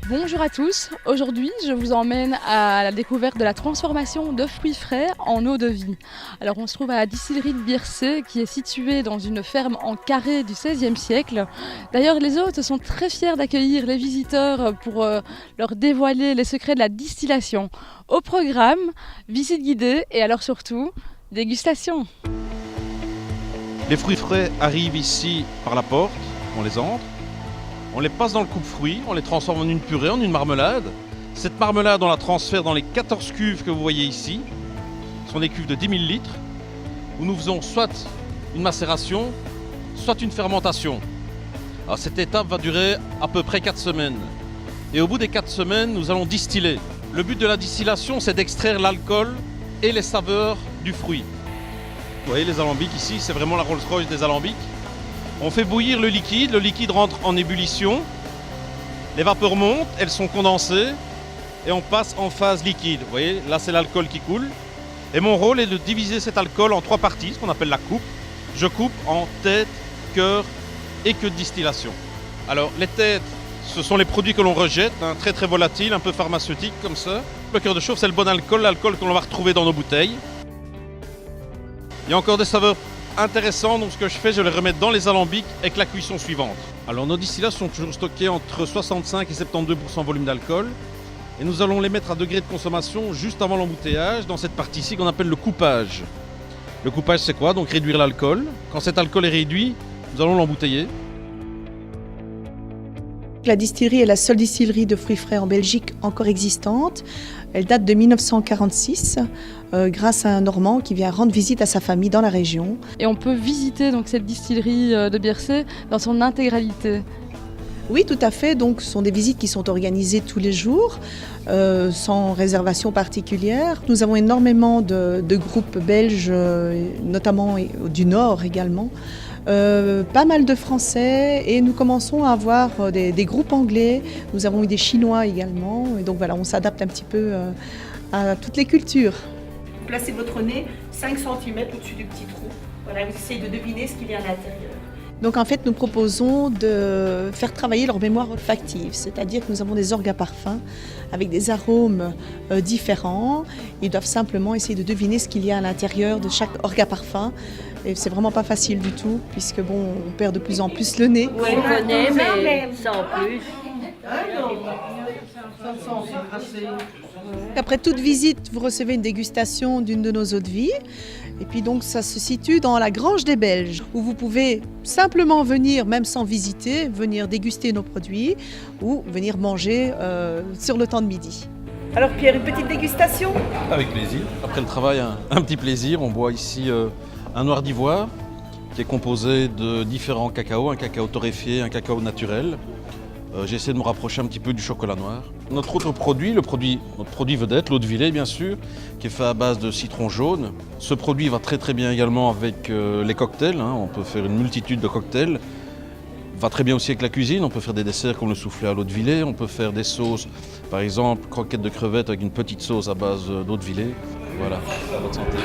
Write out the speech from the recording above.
Bonjour à tous, aujourd'hui je vous emmène à la découverte de la transformation de fruits frais en eau de vie. Alors on se trouve à la distillerie de Biercé qui est située dans une ferme en carré du XVIe siècle. D'ailleurs les hôtes sont très fiers d'accueillir les visiteurs pour leur dévoiler les secrets de la distillation. Au programme, visite guidée et alors surtout, dégustation. Les fruits frais arrivent ici par la porte, on les entre. On les passe dans le coupe-fruits, on les transforme en une purée, en une marmelade. Cette marmelade, on la transfère dans les 14 cuves que vous voyez ici. Ce sont des cuves de 10 000 litres, où nous faisons soit une macération, soit une fermentation. Alors, cette étape va durer à peu près 4 semaines. Et au bout des 4 semaines, nous allons distiller. Le but de la distillation, c'est d'extraire l'alcool et les saveurs du fruit. Vous voyez les alambics ici, c'est vraiment la Rolls-Royce des alambics. On fait bouillir le liquide rentre en ébullition, les vapeurs montent, elles sont condensées et on passe en phase liquide. Vous voyez, là c'est l'alcool qui coule. Et mon rôle est de diviser cet alcool en 3 parties, ce qu'on appelle la coupe. Je coupe en tête, cœur et queue de distillation. Alors les têtes, ce sont les produits que l'on rejette, très très volatiles, un peu pharmaceutiques comme ça. Le cœur de chauffe, c'est le bon alcool, l'alcool que l'on va retrouver dans nos bouteilles. Il y a encore des saveurs intéressant, donc ce que je fais, je les remets dans les alambics avec la cuisson suivante. Alors nos distillats sont toujours stockés entre 65 et 72% volume d'alcool et nous allons les mettre à degré de consommation juste avant l'embouteillage dans cette partie-ci qu'on appelle le coupage. Le coupage c'est quoi? Donc réduire l'alcool. Quand cet alcool est réduit, nous allons l'embouteiller. La distillerie est la seule distillerie de fruits frais en Belgique encore existante. Elle date de 1946 grâce à un Normand qui vient rendre visite à sa famille dans la région. Et on peut visiter donc cette distillerie de Biercé dans son intégralité. Oui, tout à fait. Donc, ce sont des visites qui sont organisées tous les jours, sans réservation particulière. Nous avons énormément de groupes belges, notamment du Nord également. Pas mal de Français et nous commençons à avoir des groupes anglais. Nous avons eu des Chinois également. Et donc voilà, on s'adapte un petit peu à toutes les cultures. Placez votre nez 5 cm au-dessus du petit trou. Voilà, vous essayez de deviner ce qu'il y a à l'intérieur. Donc en fait, nous proposons de faire travailler leur mémoire olfactive, c'est-à-dire que nous avons des orgues à parfum avec des arômes différents. Ils doivent simplement essayer de deviner ce qu'il y a à l'intérieur de chaque orgue à parfum. Et c'est vraiment pas facile du tout, puisque bon, on perd de plus en plus le nez. Oui, on connaît, mais sans plus. Après toute visite, vous recevez une dégustation d'une de nos eaux de vie. Et puis donc ça se situe dans la Grange des Belges, où vous pouvez simplement venir, même sans visiter, venir déguster nos produits ou venir manger sur le temps de midi. Alors Pierre, une petite dégustation? Avec plaisir. Après le travail, un petit plaisir. On boit ici un noir d'ivoire qui est composé de différents cacaos, un cacao torréfié, un cacao naturel. J'essaie de me rapprocher un petit peu du chocolat noir. Notre autre produit, notre produit vedette, l'eau de Villers bien sûr, qui est fait à base de citron jaune. Ce produit va très très bien également avec les cocktails, on peut faire une multitude de cocktails. Va très bien aussi avec la cuisine, on peut faire des desserts comme le soufflé à l'eau de Villers, on peut faire des sauces, par exemple croquettes de crevettes avec une petite sauce à base d'eau de Villers. Voilà, à votre santé.